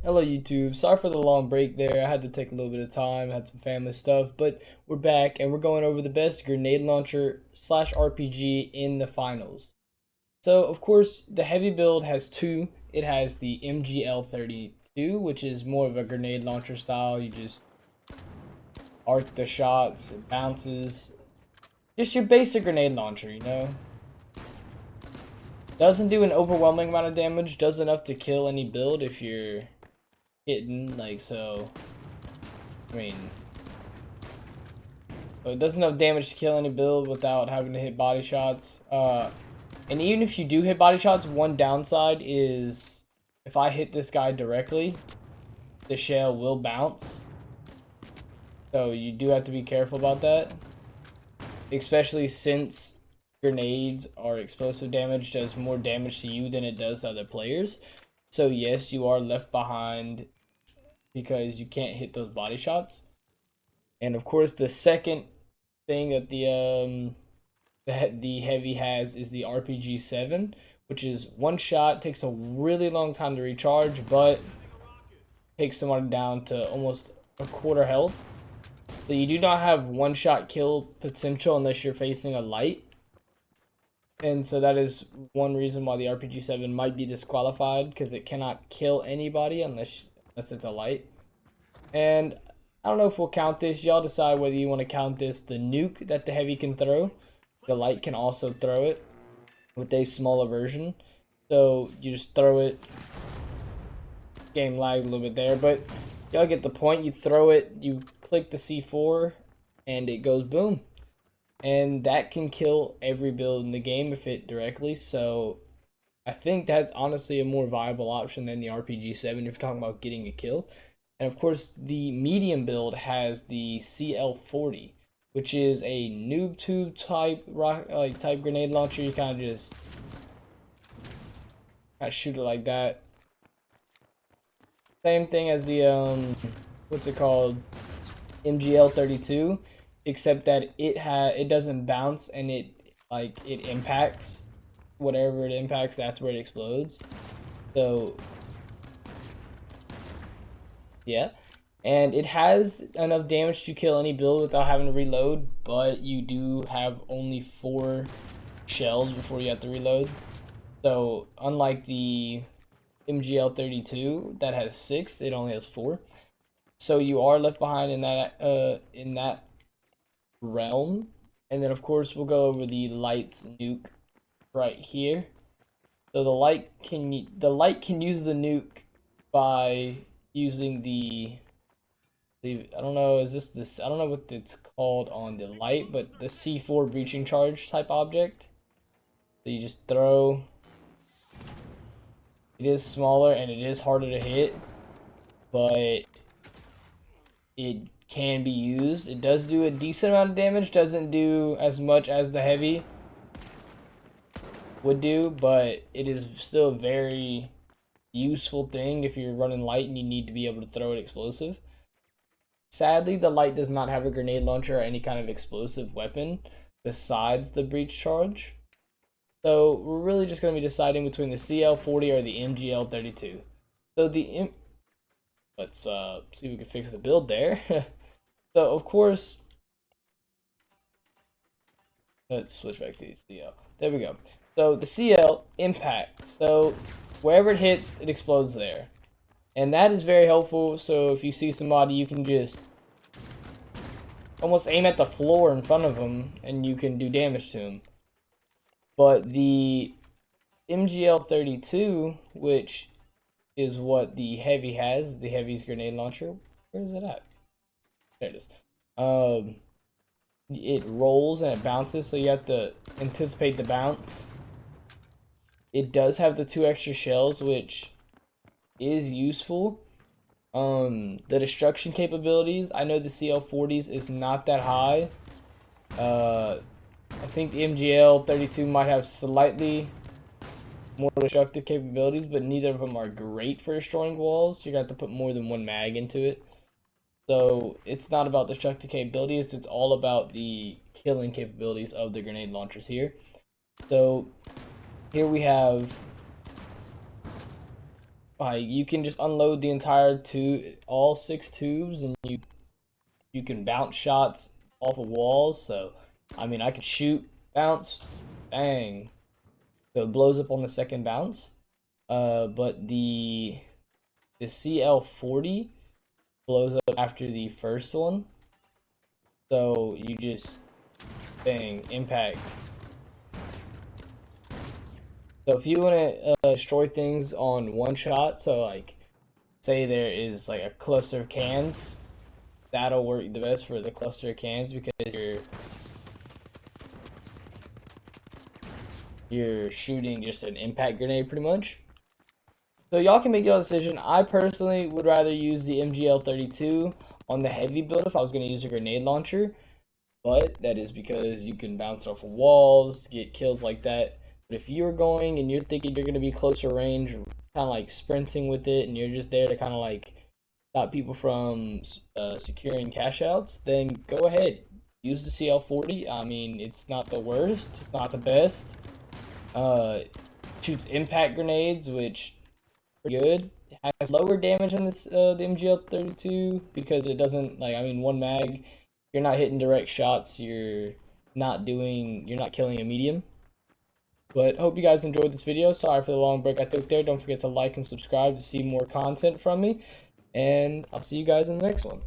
Hello YouTube, sorry for the long break there. I had to take a little bit of time, had some family stuff, but we're back and we're going over the best grenade launcher slash RPG in the finals. So of course the heavy build has two. It has the MGL32, which is more of a grenade launcher style. You just arc the shots, it bounces. Just your basic grenade launcher, you know? Doesn't do an overwhelming amount of damage, does enough to kill any build if you're hitting, like so. I mean, so it does enough damage to kill any build without having to hit body shots. And even if you do hit body shots, one downside is if I hit this guy directly, the shell will bounce. So you do have to be careful about that. Especially since grenades are explosive damage, does more damage to you than it does to other players. So yes, you are left behind because you can't hit those body shots. And of course, the second thing that the heavy has is the RPG-7, which is one shot, takes a really long time to recharge, but takes someone down to almost a quarter health. So you do not have one shot kill potential unless you're facing a light. And so that is one reason why the RPG-7 might be disqualified, because it cannot kill anybody unless it's a light. And I don't know if we'll count this. Y'all decide whether you want to count this the nuke that the heavy can throw. The light can also throw it with a smaller version. So you just throw it. Game lagged a little bit there, but y'all get the point. You throw it, you click the C4, and it goes boom. And that can kill every build in the game if hit directly. So I think that's honestly a more viable option than the RPG-7 if you're talking about getting a kill. And of course, the medium build has the CL40, which is a noob tube type type grenade launcher. You kind of just shoot it like that. Same thing as the what's it called, MGL32, except that it doesn't bounce and it impacts whatever it impacts. That's where it explodes. So yeah. And it has enough damage to kill any build without having to reload, but you do have only 4 shells before you have to reload. So unlike the MGL32 that has 6, it only has 4. So you are left behind in that realm. And then of course we'll go over the light's nuke right here. So the light can use the nuke by using the I don't know, I don't know what it's called on the light, but the C4 breaching charge type object. So you just throw. It is smaller and it is harder to hit, but it can be used. It does do a decent amount of damage, doesn't do as much as the heavy would do, but it is still a very useful thing if you're running light and you need to be able to throw it explosive. Sadly, the light does not have a grenade launcher or any kind of explosive weapon besides the breach charge. So we're really just going to be deciding between the CL40 or the MGL32. So let's see if we can fix the build there. So of course, let's switch back to the CL. There we go. So the CL impact. So wherever it hits, it explodes there. And that is very helpful. So if you see somebody, you can just almost aim at the floor in front of them and you can do damage to them. But the MGL32, which is what the heavy has, the heavy's grenade launcher. Where is it at? There it is. It rolls and it bounces, so you have to anticipate the bounce. It does have the 2 extra shells, which is useful. The destruction capabilities, I know the CL40s is not that high. I think the MGL32 might have slightly more destructive capabilities, but neither of them are great for destroying walls. You're going to have to put more than 1 mag into it. So it's not about destructive capabilities, it's all about the killing capabilities of the grenade launchers here. So here we have you can just unload the entire all 6 tubes, and you can bounce shots off of walls. So, I mean, I could shoot, bounce, bang. So it blows up on the second bounce. But the CL40 blows up after the first one. So you just bang, impact. So if you want to destroy things on one shot, so like say there is like a cluster of cans, that'll work the best for the cluster of cans because you're shooting just an impact grenade pretty much. So y'all can make your decision. I personally would rather use the MGl32 on the heavy build if I was going to use a grenade launcher, but that is because you can bounce off of walls, get kills like that. But if you're going and you're thinking you're going to be closer range, kind of like sprinting with it, and you're just there to kind of like stop people from securing cash outs, then go ahead. Use the CL40. I mean, it's not the worst, it's not the best. Shoots impact grenades, which good. It has lower damage on this the MGL32 because it doesn't, like, I mean, one mag, you're not hitting direct shots, you're not killing a medium. But hope you guys enjoyed this video. Sorry for the long break I took there. Don't forget to like and subscribe to see more content from me, and I'll see you guys in the next one.